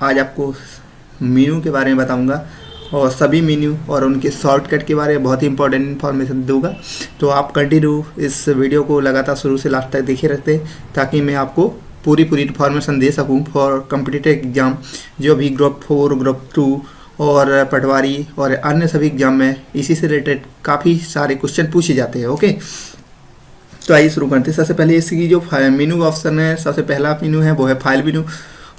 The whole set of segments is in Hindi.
आज आपको मेनू के बारे में बताऊंगा और सभी मेन्यू और उनके शॉर्टकट के बारे में बहुत ही इंपॉर्टेंट इन्फॉर्मेशन दूंगा। तो आप कंटिन्यू इस वीडियो को लगातार शुरू से लास्ट तक देखे रहते ताकि मैं आपको पूरी इन्फॉर्मेशन दे सकूं फॉर कॉम्पिटिटिव एग्ज़ाम, जो भी ग्रुप 4, ग्रुप 2 और पटवारी और अन्य सभी एग्जाम में इसी से रिलेटेड काफ़ी सारे क्वेश्चन पूछे जाते हैं। ओके, तो आइए शुरू करते हैं। सबसे पहले इसकी जो मेनू ऑप्शन है, सबसे पहला मेनू है वो है फाइल मेनू,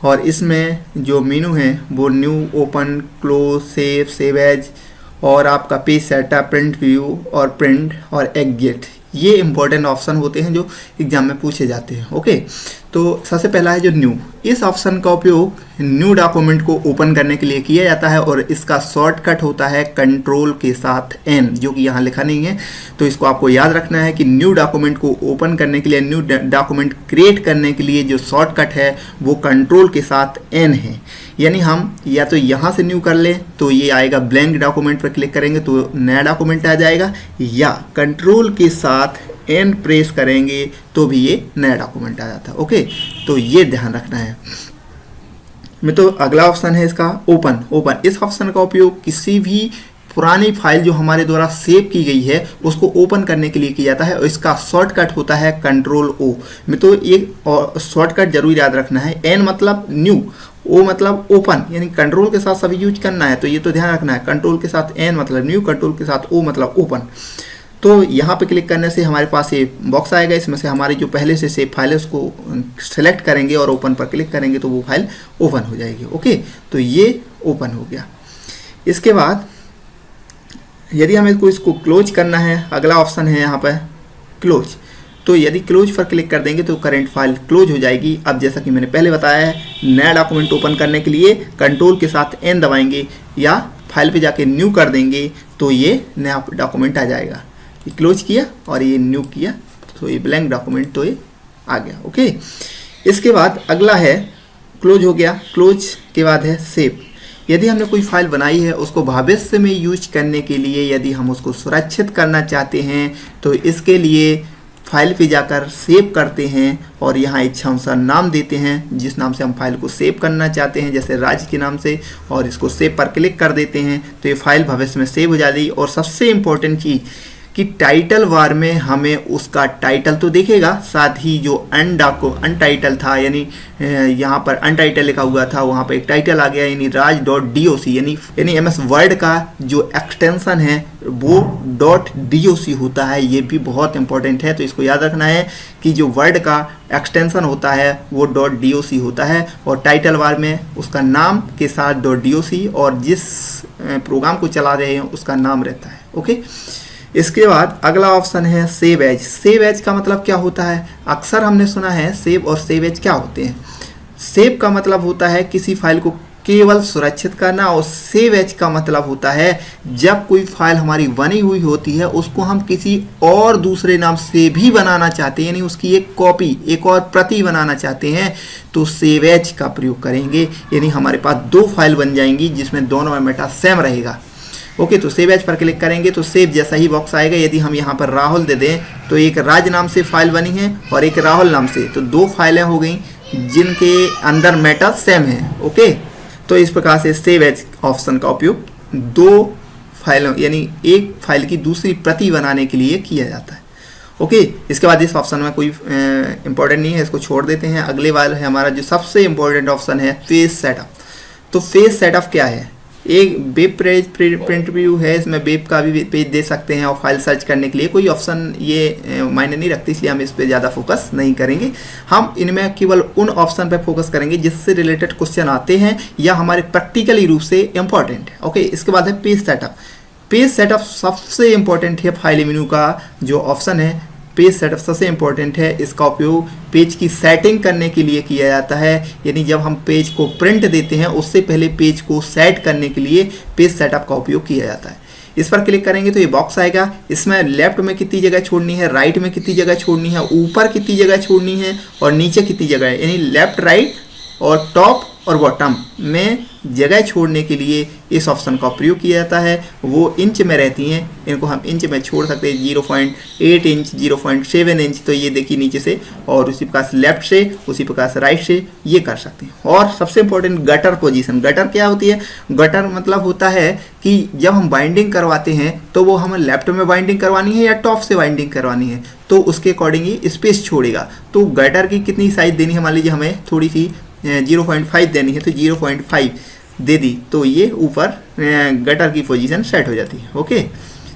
और इसमें जो मेनू है वो new, open, close, save as और आपका पेज सेटअप, प्रिंट व्यू और प्रिंट और एग्जिट, ये इंपॉर्टेंट ऑप्शन होते हैं जो एग्जाम में पूछे जाते हैं। ओके, तो सबसे पहला है जो न्यू। इस ऑप्शन का उपयोग न्यू डॉक्यूमेंट को ओपन करने के लिए किया जाता है और इसका शॉर्टकट होता है कंट्रोल के साथ N, जो कि यहाँ लिखा नहीं है। तो इसको आपको याद रखना है कि न्यू डॉक्यूमेंट को ओपन करने के लिए, न्यू डॉक्यूमेंट क्रिएट करने के लिए जो शॉर्टकट है वो कंट्रोल के साथ N है। यानी हम या तो यहाँ से न्यू कर लें तो ये आएगा, ब्लैंक डॉक्यूमेंट पर क्लिक करेंगे तो नया डॉक्यूमेंट आ जाएगा, या कंट्रोल के साथ N प्रेस करेंगे तो भी ये नया डॉक्यूमेंट आ जाता है। ओके, तो ये ध्यान रखना है। मैं तो अगला ऑप्शन है इसका ओपन। इस ऑप्शन का उपयोग किसी भी पुरानी फाइल जो हमारे द्वारा सेव की गई है उसको ओपन करने के लिए किया जाता है और इसका शॉर्टकट होता है कंट्रोल O। मैं तो ये शॉर्टकट जरूर याद रखना है। N मतलब न्यू, O मतलब ओपन, यानी कंट्रोल के साथ सभी यूज करना है, तो ये तो ध्यान रखना है। कंट्रोल के साथ N मतलब न्यू, कंट्रोल के साथ O मतलब ओपन। तो यहाँ पे क्लिक करने से हमारे पास ये बॉक्स आएगा, इसमें से हमारी जो पहले से सेव फाइल है उसको सेलेक्ट करेंगे और ओपन पर क्लिक करेंगे तो वो फाइल ओपन हो जाएगी। ओके, तो ये ओपन हो गया। इसके बाद यदि हमें इसको क्लोज करना है, अगला ऑप्शन है यहाँ पर क्लोज। तो यदि क्लोज पर क्लिक कर देंगे तो करंट फाइल क्लोज हो जाएगी। अब जैसा कि मैंने पहले बताया है, नया डॉक्यूमेंट ओपन करने के लिए कंट्रोल के साथ N दबाएंगे या फाइल पे जाके न्यू कर देंगे तो ये नया डॉक्यूमेंट आ जाएगा। ये क्लोज किया और ये न्यू किया तो ये ब्लैंक डॉक्यूमेंट तो ये आ गया। ओके, इसके बाद अगला है क्लोज हो गया। क्लोज के बाद है सेव। यदि हमने कोई फाइल बनाई है उसको भविष्य में यूज करने के लिए, यदि हम उसको सुरक्षित करना चाहते हैं तो इसके लिए फाइल पे जाकर सेव करते हैं और यहाँ इच्छा अनुसार नाम देते हैं जिस नाम से हम फाइल को सेव करना चाहते हैं, जैसे राज्य के नाम से, और इसको सेव पर क्लिक कर देते हैं तो ये फाइल भविष्य में सेव हो जाती है। और सबसे इम्पोर्टेंट चीज़ कि टाइटल बार में हमें उसका टाइटल तो देखेगा, साथ ही जो अनटाइटल था, यानी यहाँ पर अनटाइटल लिखा हुआ था वहाँ पर एक टाइटल आ गया, यानी राज.doc, यानी MS वर्ड का जो एक्सटेंशन है वो .doc होता है। ये भी बहुत इंपॉर्टेंट है, तो इसको याद रखना है कि जो वर्ड का एक्सटेंशन होता है वो .doc होता है और टाइटल बार में उसका नाम के साथ .doc और जिस प्रोग्राम को चला रहे हैं उसका नाम रहता है। ओके, इसके बाद अगला ऑप्शन है सेव एज। सेव एज का मतलब क्या होता है? अक्सर हमने सुना है सेव और सेव एज क्या होते हैं। सेव का मतलब होता है किसी फाइल को केवल सुरक्षित करना, और सेव एज का मतलब होता है जब कोई फाइल हमारी बनी हुई होती है उसको हम किसी और दूसरे नाम से भी बनाना चाहते हैं, यानी उसकी एक कॉपी, एक और प्रति बनाना चाहते हैं तो सेव एज का प्रयोग करेंगे। यानी हमारे पास 2 फाइल बन जाएंगी जिसमें दोनों में मेटा सेम रहेगा। ओके, तो सेव एज पर क्लिक करेंगे तो सेव जैसा ही बॉक्स आएगा। यदि हम यहाँ पर राहुल दे दें तो एक राज नाम से फाइल बनी है और एक राहुल नाम से, तो 2 फाइलें हो गई जिनके अंदर मेटा सेम है। ओके, तो इस प्रकार से सेव एज ऑप्शन का उपयोग 2 फाइलों यानी एक फाइल की दूसरी प्रति बनाने के लिए किया जाता है। ओके, इसके बाद इस ऑप्शन में कोई इंपॉर्टेंट नहीं है, इसको छोड़ देते हैं। अगले वाला है हमारा जो सबसे इंपॉर्टेंट ऑप्शन है पेज सेटअप। तो पेज सेटअप क्या है? एक वेब पेज प्रिंट व्यू है, इसमें वेब का भी पेज दे सकते हैं और फाइल सर्च करने के लिए कोई ऑप्शन ये मायने नहीं रखती, इसलिए हम इस पे ज़्यादा फोकस नहीं करेंगे। हम इनमें केवल उन ऑप्शन पे फोकस करेंगे जिससे रिलेटेड क्वेश्चन आते हैं या हमारे प्रैक्टिकली रूप से इंपॉर्टेंट है। ओके, इसके बाद है पेज सेटअप। पेज सेटअप सबसे इंपॉर्टेंट है, फाइल मेनू का जो ऑप्शन है पेज सेटअप सबसे इंपॉर्टेंट है। इसका उपयोग पेज की सेटिंग करने के लिए किया जाता है, यानी जब हम पेज को प्रिंट देते हैं उससे पहले पेज को सेट करने के लिए पेज सेटअप का उपयोग किया जाता है। इस पर क्लिक करेंगे तो ये बॉक्स आएगा, इसमें लेफ्ट में कितनी जगह छोड़नी है, राइट में कितनी जगह छोड़नी है, ऊपर कितनी जगह छोड़नी है और नीचे कितनी जगह है, यानी लेफ्ट, राइट और टॉप और बॉटम में जगह छोड़ने के लिए इस ऑप्शन का प्रयोग किया जाता है। वो इंच में रहती हैं, इनको हम इंच में छोड़ सकते हैं, 0.8 इंच, 0.7 इंच। तो ये देखिए नीचे से, और उसी प्रकार से लेफ्ट से, उसी प्रकार से राइट से ये कर सकते हैं। और सबसे इंपॉर्टेंट गटर पोजीशन। गटर क्या होती है? गटर मतलब होता है कि जब हम बाइंडिंग करवाते हैं तो वो हमें लेफ्ट में बाइंडिंग करवानी है या टॉप से बाइंडिंग करवानी है, तो उसके अकॉर्डिंग ही स्पेस छोड़ेगा। तो गटर की कितनी साइज देनी है, मान लीजिए हमें थोड़ी सी 0.5 देनी है, तो 0.5 दे दी, तो ये ऊपर गटर की पोजीशन सेट हो जाती है। ओके,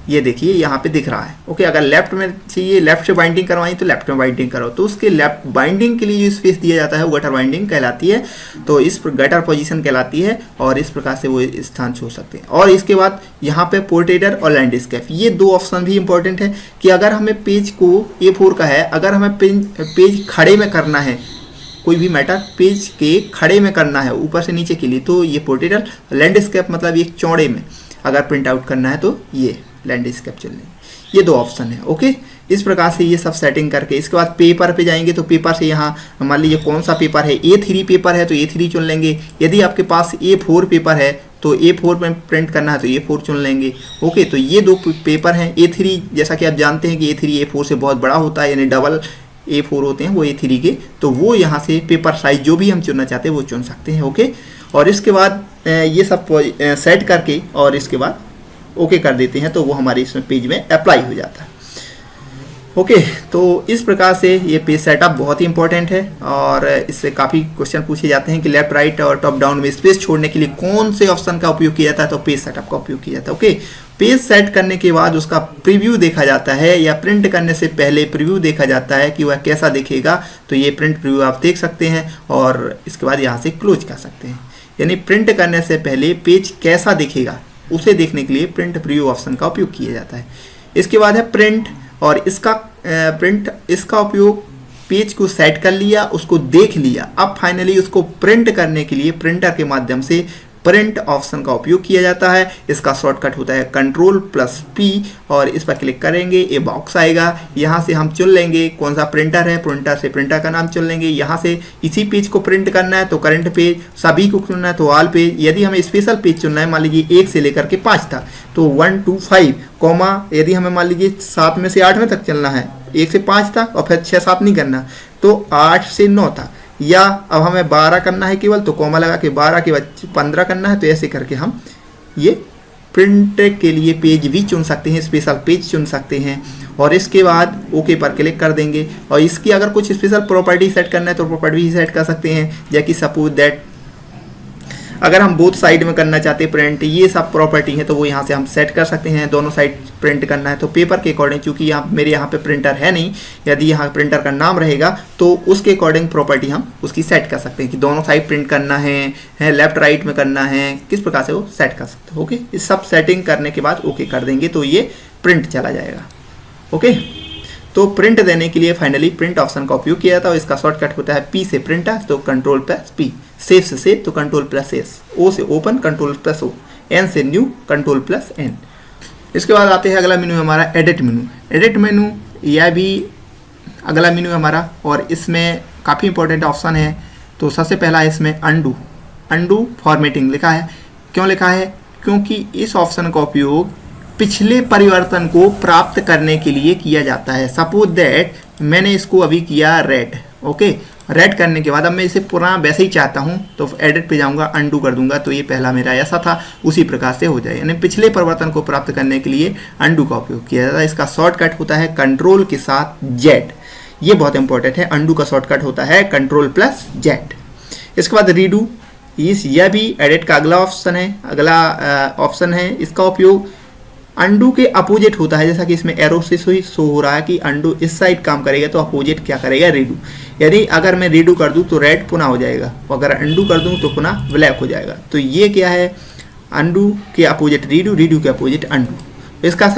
ये देखिए यहाँ पे दिख रहा है। ओके, अगर लेफ्ट में चाहिए, लेफ्ट से बाइंडिंग करवाई तो लेफ्ट में बाइंडिंग करो, तो उसके लेफ्ट बाइंडिंग के लिए जो स्पेस दिया जाता है वो गटर बाइंडिंग कहलाती है। तो इस गटर पोजीशन कहलाती है, और इस प्रकार से वो स्थान छोड़ सकते हैं। और इसके बाद यहाँ पे पोर्ट्रेटर और लैंडस्केप, ये दो ऑप्शन भी इंपॉर्टेंट है कि अगर हमें पेज को A4 का है, अगर हमें पेज खड़े में करना है, कोई भी मैटर पेज के खड़े में करना है ऊपर से नीचे के लिए, तो ये पोर्ट्रेटर। लैंडस्केप मतलब ये चौड़े में अगर प्रिंट आउट करना है तो ये लैंडस्केप चल रही। ये दो ऑप्शन है। ओके, इस प्रकार से ये सब सेटिंग करके इसके बाद पेपर पे जाएंगे, तो पेपर से यहाँ मान लीजिए कौन सा पेपर है, A3 पेपर है तो A3 चुन लेंगे। यदि आपके पास A4 पेपर है तो A4 में प्रिंट करना है तो A4 चुन लेंगे। ओके, तो ये दो पेपर हैं। A3 जैसा कि आप जानते हैं कि A3 A4 से बहुत बड़ा होता है, यानी डबल A4 होते हैं वो A3 के, तो वो यहाँ से पेपर साइज जो भी हम चुनना चाहते हैं वो चुन सकते हैं। ओके, और इसके बाद ये सब सेट करके और इसके बाद ओके कर देते हैं, तो वो हमारे इसमें पेज में अप्लाई हो जाता है। ओके, तो इस प्रकार से ये पेज सेटअप बहुत ही इंपॉर्टेंट है, और इससे काफ़ी क्वेश्चन पूछे जाते हैं कि लेफ्ट राइट और टॉप डाउन में स्पेस छोड़ने के लिए कौन से ऑप्शन का उपयोग किया जाता है, तो पेज सेटअप का उपयोग किया जाता है। ओके, पेज सेट करने के बाद उसका प्रीव्यू देखा जाता है, या प्रिंट करने से पहले प्रीव्यू देखा जाता है कि वह कैसा दिखेगा। तो ये प्रिंट प्रीव्यू आप देख सकते हैं, और इसके बाद यहाँ से क्लोज कर सकते हैं। यानी प्रिंट करने से पहले पेज कैसा दिखेगा उसे देखने के लिए प्रिंट प्रीव्यू ऑप्शन का उपयोग किया जाता है। इसके बाद है प्रिंट, और इसका उपयोग पेज को सेट कर लिया, उसको देख लिया, अब फाइनली उसको प्रिंट करने के लिए प्रिंटर के माध्यम से प्रिंट ऑप्शन का उपयोग किया जाता है। इसका शॉर्टकट होता है Ctrl+P, और इस पर क्लिक करेंगे, ये बॉक्स आएगा। यहाँ से हम चुन लेंगे कौन सा प्रिंटर है, प्रिंटर से प्रिंटर का नाम चुन लेंगे। यहाँ से इसी पेज को प्रिंट करना है तो करंट पेज, सभी को चुनना है तो ऑल पेज। यदि हमें स्पेशल पेज चुनना है, मान लीजिए 1 से लेकर के 5 था तो 1 2 5, कॉमा यदि हमें मान लीजिए 7 में से 8 में तक चलना है, 1 से 5 था और फिर 6 7 नहीं करना, तो 8 से 9 था। या अब हमें 12 करना है केवल, तो कॉमा लगा के 12 के बाद 15 करना है। तो ऐसे करके हम ये प्रिंट के लिए पेज भी चुन सकते हैं, स्पेशल पेज चुन सकते हैं, और इसके बाद ओके पर क्लिक कर देंगे। और इसकी अगर कुछ स्पेशल प्रॉपर्टी सेट करना है तो प्रॉपर्टी भी सेट कर सकते हैं, जैसे कि सपोज दैट अगर हम बोथ साइड में करना चाहते हैं प्रिंट, ये सब प्रॉपर्टी है तो वो यहाँ से हम सेट कर सकते हैं। दोनों साइड प्रिंट करना है तो पेपर के अकॉर्डिंग, चूंकि यहाँ मेरे यहाँ पे प्रिंटर है नहीं, यदि यहाँ प्रिंटर का नाम रहेगा तो उसके अकॉर्डिंग प्रॉपर्टी हम उसकी सेट कर सकते हैं कि दोनों साइड प्रिंट करना है लेफ्ट राइट में करना है, किस प्रकार से वो सेट कर सकते हैं। ओके, इस सब सेटिंग करने के बाद ओके कर देंगे तो ये प्रिंट चला जाएगा। ओके, तो प्रिंट देने के लिए फाइनली प्रिंट ऑप्शन का उपयोग किया जाता है। इसका शॉर्टकट होता है P से प्रिंटर, तो Ctrl+P, सेव से सेव तो Ctrl+S, O से ओपन Ctrl+O, N से न्यू Ctrl+N। इसके बाद आते हैं अगला मेनू हमारा एडिट मेनू। एडिट मेनू यह भी अगला मेनू हमारा, और इसमें काफ़ी इंपॉर्टेंट ऑप्शन है। तो सबसे पहला इसमें अंडू फॉर्मेटिंग लिखा है। क्यों लिखा है? क्योंकि इस ऑप्शन का उपयोग पिछले परिवर्तन को प्राप्त करने के लिए किया जाता है। सपोज दैट मैंने इसको अभी किया रेड, ओके, रेड करने के बाद अब मैं इसे पुराना वैसे ही चाहता हूँ तो एडिट पे जाऊँगा, अंडू कर दूंगा, तो ये पहला मेरा ऐसा था उसी प्रकार से हो जाए। यानी पिछले परिवर्तन को प्राप्त करने के लिए अंडू का उपयोग किया जाता है। इसका शॉर्टकट होता है कंट्रोल के साथ Z, ये बहुत इंपॉर्टेंट है। अंडू का शॉर्टकट होता है Ctrl+Z। इसके बाद रीडू, यह भी एडिट का अगला ऑप्शन है। इसका उपयोग अंडू के अपोजिट होता है, जैसा कि इसमें एरो से शो हो रहा है कि अंडू इस साइड काम करेगा तो अपोजिट क्या करेगा, रीडू। यदि अगर मैं रीडू कर दूं तो रेड पुनः हो जाएगा, और अगर अंडू कर दूं तो पुनः ब्लैक हो जाएगा। तो ये क्या है, अंडू के अपोजिट रीडू, रीडू के अपोजिट अंडू। इसका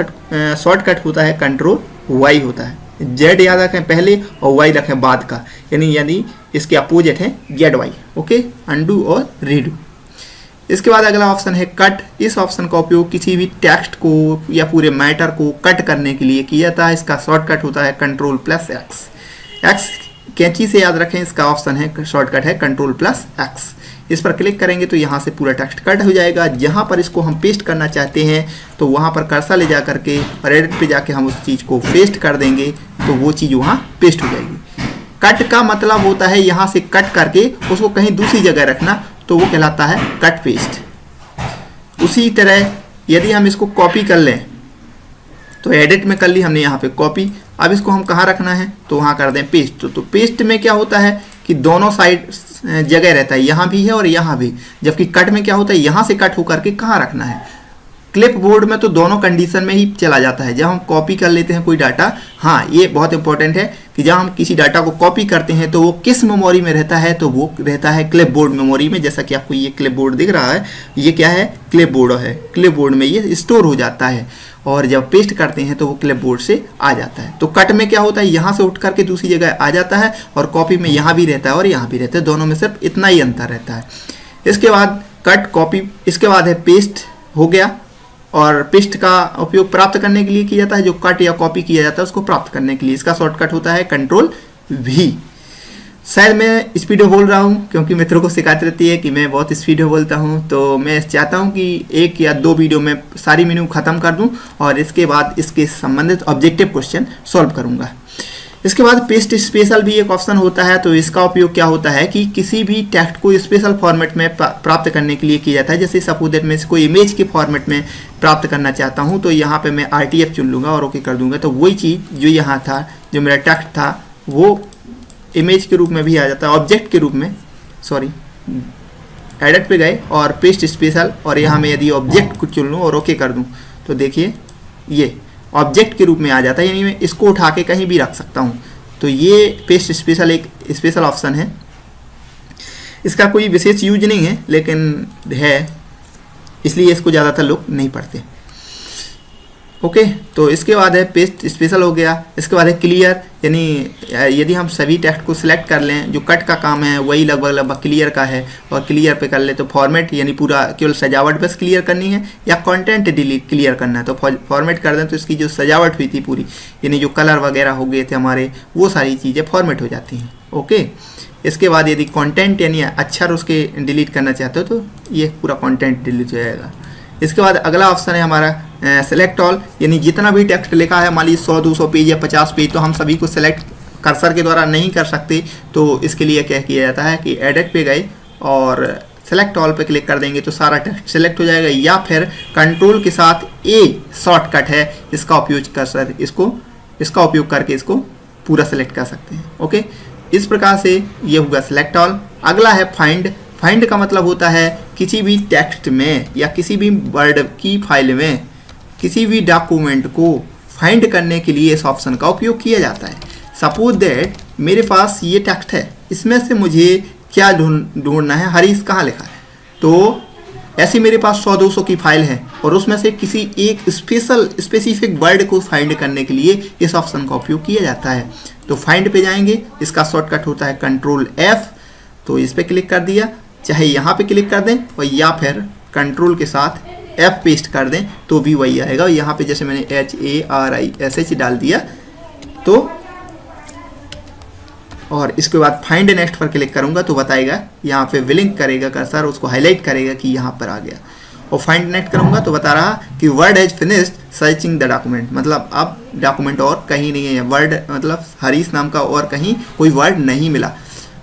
शॉर्टकट होता है Ctrl+Y होता है। Z याद रखें पहले और Y रखें बाद का, यानी इसके अपोजिट है ZY। ओके, अंडू और रीडू। इसके बाद अगला ऑप्शन है कट। इस ऑप्शन का उपयोग किसी भी टेक्स्ट को या पूरे मैटर को कट करने के लिए किया जाता है। इसका शॉर्टकट होता है Ctrl+X। X कैंची से याद रखें, इसका ऑप्शन है शॉर्टकट है Ctrl+X। इस पर क्लिक करेंगे तो यहाँ से पूरा टेक्स्ट कट हो जाएगा। जहाँ पर इसको हम पेस्ट करना चाहते हैं तो वहाँ पर कर्सर ले जा करके और एडिट पे जाके हम उस चीज़ को पेस्ट कर देंगे तो वो चीज़ वहाँ पेस्ट हो जाएगी। कट का मतलब होता है यहाँ से कट करके उसको कहीं दूसरी जगह रखना, तो वो कहलाता है कट पेस्ट। उसी तरह यदि हम इसको कॉपी कर लें तो एडिट में कर ली हमने यहाँ पे कॉपी, अब इसको हम कहाँ रखना है तो वहाँ कर दें पेस्ट। तो पेस्ट में क्या होता है कि दोनों साइड जगह रहता है, यहाँ भी है और यहाँ भी, जबकि कट में क्या होता है यहाँ से कट होकर के कहाँ रखना है। क्लिप बोर्ड में तो दोनों कंडीशन में ही चला जाता है। जब हम कॉपी कर लेते हैं कोई डाटा, हाँ ये बहुत इंपॉर्टेंट है कि जब हम किसी डाटा को कॉपी करते हैं तो वो किस मेमोरी में रहता है, तो वो रहता है क्लिप बोर्ड मेमोरी में। जैसा कि आपको ये क्लिप बोर्ड दिख रहा है, ये क्या है क्लिप बोर्ड है, क्लिप बोर्ड में ये स्टोर हो जाता है और जब पेस्ट करते हैं तो वो क्लिप बोर्ड से आ जाता है। तो कट में क्या होता है यहाँ से उठ करके दूसरी जगह आ जाता है और कॉपी में यहाँ भी रहता है और यहाँ भी रहता है, दोनों में सिर्फ इतना ही अंतर रहता है। इसके बाद कट कॉपी, इसके बाद है पेस्ट हो गया, और पेस्ट का उपयोग प्राप्त करने के लिए किया जाता है। जो कट या कॉपी किया जाता है उसको प्राप्त करने के लिए इसका शॉर्टकट होता है Ctrl+V। शायद मैं स्पीड में बोल रहा हूँ क्योंकि मित्रों को शिकायत रहती है कि मैं बहुत स्पीड में बोलता हूँ, तो मैं चाहता हूँ कि 1 या 2 वीडियो में सारी मेनू ख़त्म कर दूँ और इसके बाद इसके संबंधित ऑब्जेक्टिव क्वेश्चन सॉल्व करूँगा। इसके बाद पेस्ट स्पेशल भी एक ऑप्शन होता है। तो इसका उपयोग क्या होता है कि किसी भी टेक्स्ट को स्पेशल फॉर्मेट में प्राप्त करने के लिए किया जाता है। जैसे सपोज दैट मैं इसको इमेज के फॉर्मेट में प्राप्त करना चाहता हूं, तो यहाँ पे मैं RTF चुन लूँगा और ओके कर दूंगा, तो वही चीज़ जो यहाँ था, जो मेरा टेक्स्ट था, वो इमेज के रूप में भी आ जाता है, ऑब्जेक्ट के रूप में। सॉरी, एडिट पे गए और पेस्ट स्पेशल, और यहाँ मैं यदि ऑब्जेक्ट को चुन लूँ और ओके कर दूँ तो देखिए ये ऑब्जेक्ट के रूप में आ जाता है, यानी मैं इसको उठा के कहीं भी रख सकता हूँ। तो ये पेस्ट स्पेशल एक स्पेशल ऑप्शन है। इसका कोई विशेष यूज नहीं है लेकिन है, इसलिए इसको ज़्यादातर लोग नहीं पढ़ते। ओके, तो इसके बाद है पेस्ट स्पेशल हो गया। इसके बाद है क्लियर, यानी यदि हम सभी टेक्स्ट को सिलेक्ट कर लें, जो कट का काम है वही लगभग क्लियर का है, और क्लियर पे कर ले तो फॉर्मेट यानी पूरा केवल सजावट बस क्लियर करनी है, या कंटेंट डिलीट क्लियर करना है तो फॉर्मेट कर दें तो इसकी जो सजावट हुई थी पूरी, यानी जो कलर वगैरह हो गए थे हमारे, वो सारी चीज़ें फॉर्मेट हो जाती हैं। ओके, इसके बाद यदि कंटेंट यानी अक्षर उसके डिलीट करना चाहते हो तो ये पूरा कंटेंट डिलीट हो जाएगा। इसके बाद अगला ऑप्शन है हमारा सेलेक्ट ऑल, यानी जितना भी टेक्स्ट लिखा है, मान लीजिए 100-200 पेज या 50 पेज, तो हम सभी को सेलेक्ट कर्सर के द्वारा नहीं कर सकते। तो इसके लिए क्या किया जाता है कि एडिट पे गए और सेलेक्ट ऑल पे क्लिक कर देंगे तो सारा टेक्स्ट सेलेक्ट हो जाएगा, या फिर कंट्रोल के साथ A शॉर्टकट है, इसका उपयोग कर्सर इसका उपयोग करके इसको पूरा सेलेक्ट कर सकते हैं। ओके, इस प्रकार से ये होगा सेलेक्ट ऑल। अगला है फाइंड। फाइंड का मतलब होता है किसी भी टेक्स्ट में या किसी भी वर्ड की फाइल में किसी भी डॉक्यूमेंट को फाइंड करने के लिए इस ऑप्शन का उपयोग किया जाता है। सपोज दैट मेरे पास ये टेक्स्ट है, इसमें से मुझे क्या ढूंढना है, हरीश कहाँ लिखा है, तो ऐसी मेरे पास 100-200 की फाइल है और उसमें से किसी एक स्पेसिफिक वर्ड को फाइंड करने के लिए इस ऑप्शन का उपयोग किया जाता है। तो फाइंड पे जाएंगे, इसका शॉर्टकट होता है Ctrl+F। तो इस पर क्लिक कर दिया, चाहे यहाँ पे क्लिक कर दें और या फिर कंट्रोल के साथ F पेस्ट कर दें तो भी वही आएगा। यहाँ पे जैसे मैंने HARISH डाल दिया तो, और इसके बाद फाइंड नेक्स्ट पर क्लिक करूँगा तो बताएगा, यहाँ पे विलिंक करेगा कर्सर, उसको हाईलाइट करेगा कि यहाँ पर आ गया, और फाइंड नेक्स्ट करूँगा तो बता रहा कि word has finished searching the document, मतलब अब डॉक्यूमेंट और कहीं नहीं है, वर्ड मतलब हरीश नाम का और कहीं कोई वर्ड नहीं मिला।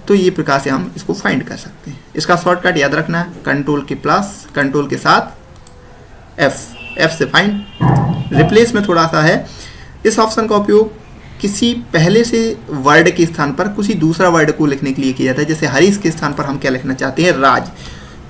तो ये प्रकार से हम इसको फाइंड कर सकते हैं। इसका शॉर्टकट याद रखना है, कंट्रोल के साथ F से फाइंड। रिप्लेस में थोड़ा सा है, इस ऑप्शन का उपयोग किसी पहले से वर्ड के स्थान पर किसी दूसरा वर्ड को लिखने के लिए किया जाता है। जैसे हरीश के स्थान पर हम क्या लिखना चाहते हैं, राज,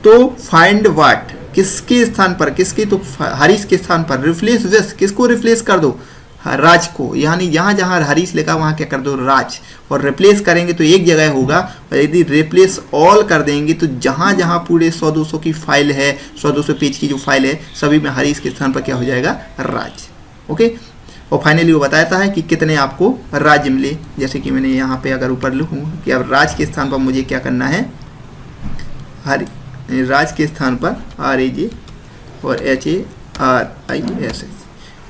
तो फाइंड व्हाट किसके स्थान पर, किसके, तो हरीश के स्थान पर रिप्लेस विथ, किसको रिप्लेस कर दो, राज को, यानी यहाँ जहाँ हरीश लिखा वहाँ क्या कर दो, राज, और रिप्लेस करेंगे तो एक जगह होगा, और यदि रिप्लेस ऑल कर देंगे तो जहाँ जहाँ पूरे 100-200 की फाइल है, 100-200 पेज की जो फाइल है, सभी में हरीश के स्थान पर क्या हो जाएगा, राज। ओके, और फाइनली वो बताता है कि कितने आपको राज्य मिले। जैसे कि मैंने यहाँ पे अगर ऊपर लिखूँ कि अब राज के स्थान पर मुझे क्या करना है, राज के स्थान पर RAJ और HARISH,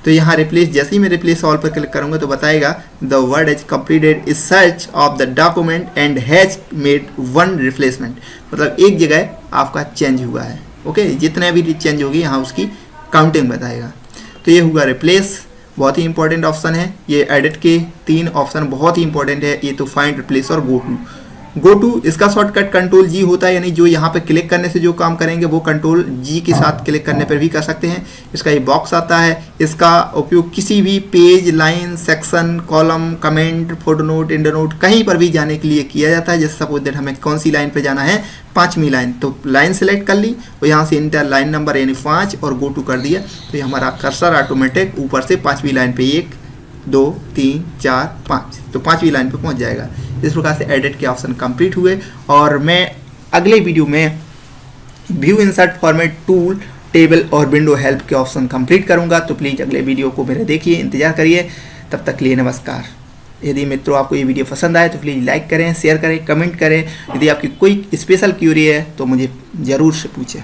तो यहाँ रिप्लेस, जैसे ही मैं रिप्लेस ऑल पर क्लिक करूँगा तो बताएगा the word has completed is search of the document and has made one replacement, मतलब एक जगह आपका चेंज हुआ है। ओके, जितने भी चेंज होगी यहाँ उसकी काउंटिंग बताएगा। तो ये हुआ रिप्लेस, बहुत ही इंपॉर्टेंट ऑप्शन है। ये एडिट के 3 ऑप्शन बहुत ही इंपॉर्टेंट है, ये तो फाइंड, रिप्लेस और गो टू इसका शॉर्टकट कंट्रोल जी होता है, यानी जो यहाँ पे क्लिक करने से जो काम करेंगे वो कंट्रोल जी के साथ क्लिक करने पर भी कर सकते हैं। इसका ये बॉक्स आता है, इसका उपयोग किसी भी page, line, section, column, comment, footnote, endnote कहीं पर भी जाने के लिए किया जाता है। जैसे सपोज दैट हमें कौन सी लाइन पे जाना है, 5वीं लाइन, तो लाइन सेलेक्ट कर ली और यहाँ से इंटर लाइन नंबर यानी 5 और गो टू कर दिया, तो ये हमारा कर्सर ऑटोमेटिक ऊपर से 5वीं लाइन पे 1 2 3 4 5, तो 5वीं लाइन पे पहुँच जाएगा। इस प्रकार से एडिट के ऑप्शन कंप्लीट हुए और मैं अगले वीडियो में view insert format, tool, table और विंडो हेल्प के ऑप्शन कंप्लीट करूंगा। तो प्लीज़ अगले वीडियो को मेरे देखिए, इंतजार करिए। तब तक के लिए नमस्कार। यदि मित्रों आपको ये वीडियो पसंद आए तो प्लीज़ लाइक करें, शेयर करें, कमेंट करें। यदि आपकी कोई स्पेशल क्यूरी है तो मुझे ज़रूर से पूछें।